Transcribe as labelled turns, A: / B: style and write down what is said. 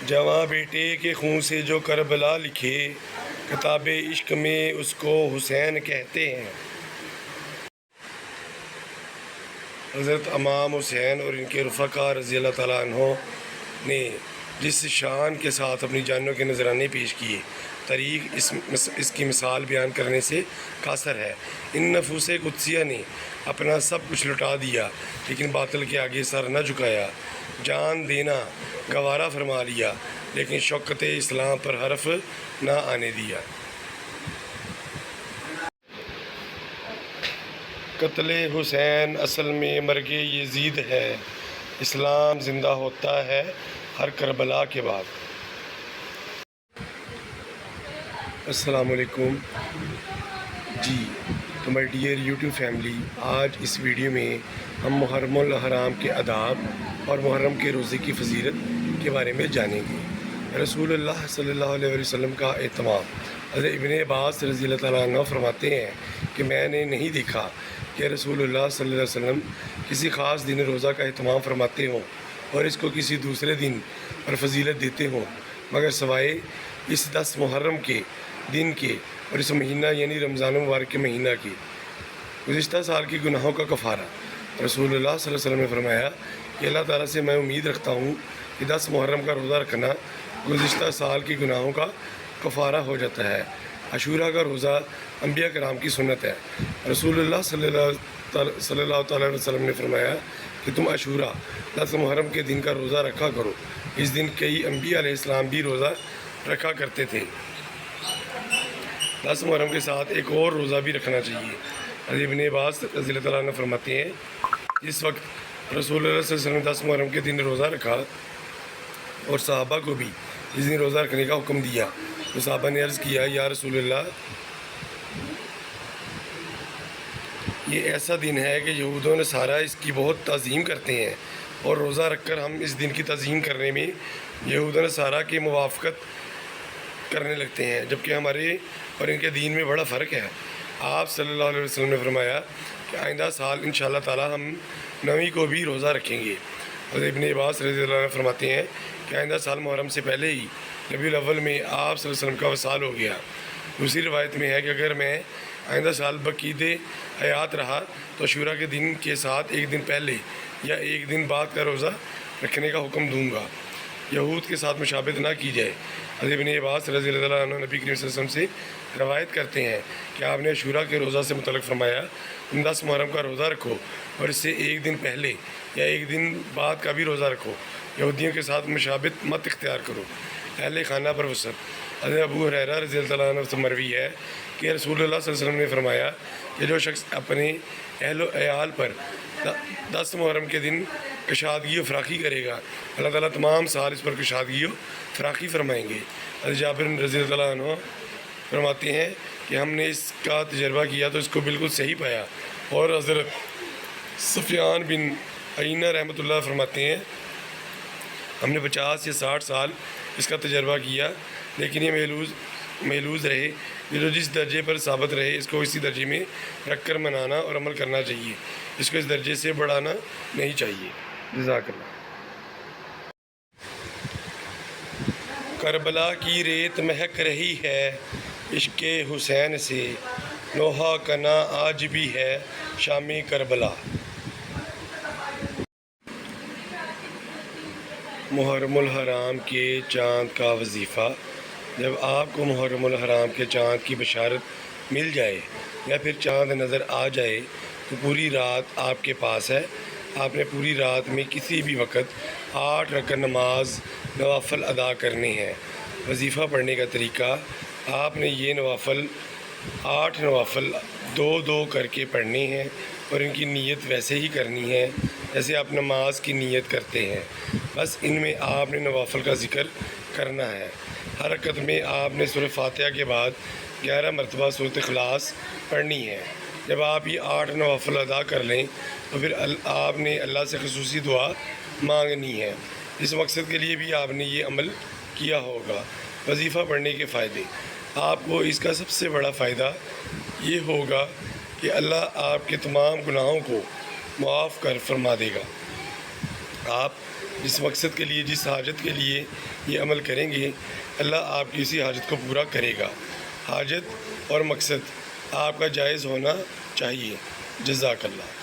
A: جواں بیٹے کے خون سے جو کربلا لکھے، کتاب عشق میں اس کو حسین کہتے ہیں۔ حضرت امام حسین اور ان کے رفقا رضی اللہ تعالیٰ عنہ نے جس شان کے ساتھ اپنی جانوں کے نذرانے پیش کیے، تاریخ اس کی مثال بیان کرنے سے قاصر ہے۔ ان نفوس قدسیہ نے اپنا سب کچھ لٹا دیا، لیکن باطل کے آگے سر نہ جھکایا۔ جان دینا گوارا فرما لیا، لیکن شوکت اسلام پر حرف نہ آنے دیا۔ قتل حسین اصل میں مرگ یزید ہے۔ اسلام زندہ ہوتا ہے ہر کربلا کے بعد۔ السلام علیکم جی، تو مائی ڈیئر یوٹیوب فیملی، آج اس ویڈیو میں ہم محرم الحرام کے آداب اور محرم کے روزے کی فضیلت کے بارے میں جانیں گے۔ رسول اللہ صلی اللہ علیہ وسلم کا اہتمام۔ حضرت ابن عباس رضی اللہ تعالیٰ عنہ فرماتے ہیں کہ میں نے نہیں دیکھا کہ رسول اللہ صلی اللہ علیہ وسلم کسی خاص دن روزہ کا اہتمام فرماتے ہوں اور اس کو کسی دوسرے دن پر فضیلت دیتے ہوں، مگر سوائے اس 10 محرم کے دن کے اور اس مہینہ یعنی رمضان مبارک کے مہینہ کی گزشتہ سال کے گناہوں کا کفارہ۔ رسول اللہ صلی اللہ علیہ وسلم نے فرمایا کہ اللہ تعالیٰ سے میں امید رکھتا ہوں کہ 10 محرم کا روزہ رکھنا گزشتہ سال کے گناہوں کا کفارہ ہو جاتا ہے۔ عاشورہ کا روزہ انبیاء کرام کی سنت ہے۔ رسول اللہ صلی اللہ تعالیٰ علیہ وسلم نے فرمایا کہ تم عاشورہ 10 محرم کے دن کا روزہ رکھا کرو۔ اس دن کئی انبیاء علیہ السلام بھی روزہ رکھا کرتے تھے۔ 10 محرم کے ساتھ ایک اور روزہ بھی رکھنا چاہیے۔ حضرت ابن عباس رضی اللہ تعالیٰ عنہ فرماتے ہیں اس وقت رسول اللہ صلی اللہ علیہ وسلم نے 10 محرم کے دن روزہ رکھا اور صحابہ کو بھی اس دن روزہ رکھنے کا حکم دیا، تو صحابہ نے عرض کیا یا رسول اللہ، یہ ایسا دن ہے کہ یہود و نصارہ اس کی بہت تعظیم کرتے ہیں، اور روزہ رکھ کر ہم اس دن کی تعظیم کرنے میں یہود و نصارہ کی موافقت کرنے لگتے ہیں، جبکہ ہمارے اور ان کے دین میں بڑا فرق ہے۔ آپ صلی اللہ علیہ وسلم نے فرمایا کہ آئندہ سال انشاءاللہ تعالی ہم 9ویں کو بھی روزہ رکھیں گے۔ حضرت ابن عباس رضی اللہ عنہ فرماتے ہیں کہ آئندہ سال محرم سے پہلے ہی ربیع الاول میں آپ صلی اللہ علیہ وسلم کا وصال ہو گیا۔ دوسری روایت میں ہے کہ اگر میں آئندہ سال بقید حیات رہا تو عاشورہ کے دن کے ساتھ ایک دن پہلے یا ایک دن بعد کا روزہ رکھنے کا حکم دوں گا، یہود کے ساتھ مشابہت نہ کی جائے۔ حضرت ابن عباس رضی اللہ عنہ نبی کریم صلی اللہ علیہ وسلم سے روایت کرتے ہیں کہ آپ نے عاشورہ کے روزہ سے متعلق فرمایا تم 10 محرم کا روزہ رکھو اور اس سے ایک دن پہلے یا ایک دن بعد کا بھی روزہ رکھو، یہودیوں کے ساتھ مشابہت مت اختیار کرو۔ اہل خانہ پر وسعت۔ حضرت ابو ہریرہ رضی اللہ عنہ سے مروی ہے کہ رسول اللہ صلی اللہ علیہ وسلم نے فرمایا کہ جو شخص اپنے اہل و عیال پر 10 محرم کے دن کشادگی و فراخی کرے گا، اللہ تعالیٰ تمام سال اس پر کشادگی و فراخی فرمائیں گے۔ حضرت جابر رضی اللہ عنہ فرماتے ہیں کہ ہم نے اس کا تجربہ کیا تو اس کو بالکل صحیح پایا، اور حضرت سفیان بن عینہ رحمۃ اللہ فرماتے ہیں ہم نے 50 یا 60 سال اس کا تجربہ کیا، لیکن یہ محلوظ رہے کہ جو جس درجے پر ثابت رہے اس کو اسی درجے میں رکھ کر منانا اور عمل کرنا چاہیے، اس کو اس درجے سے بڑھانا نہیں چاہیے۔ جزاک اللہ۔ کربلا کی ریت مہک رہی ہے عشق حسین سے، نوحہ کنا آج بھی ہے شام کربلا۔ محرم الحرام کے چاند کا وظیفہ۔ جب آپ کو محرم الحرام کے چاند کی بشارت مل جائے یا پھر چاند نظر آ جائے تو پوری رات آپ کے پاس ہے۔ آپ نے پوری رات میں کسی بھی وقت 8 رکعت نماز نوافل ادا کرنے ہیں۔ وظیفہ پڑھنے کا طریقہ، آپ نے یہ 8 نوافل 2 کر کے پڑھنے ہیں اور ان کی نیت ویسے ہی کرنی ہے جیسے آپ نماز کی نیت کرتے ہیں، بس ان میں آپ نے نوافل کا ذکر کرنا ہے۔ ہر رکعت میں آپ نے سورہ فاتحہ کے بعد 11 مرتبہ سورۃ اخلاص پڑھنی ہے۔ جب آپ یہ 8 نوافل ادا کر لیں تو پھر آپ نے اللہ سے خصوصی دعا مانگنی ہے۔ اس مقصد کے لیے بھی آپ نے یہ عمل کیا ہوگا۔ وظیفہ پڑھنے کے فائدے۔ آپ کو اس کا سب سے بڑا فائدہ یہ ہوگا کہ اللہ آپ کے تمام گناہوں کو معاف کر فرما دے گا۔ آپ جس مقصد کے لیے، جس حاجت کے لیے یہ عمل کریں گے، اللہ آپ کی اسی حاجت کو پورا کرے گا۔ حاجت اور مقصد آپ کا جائز ہونا چاہیے۔ جزاک اللہ۔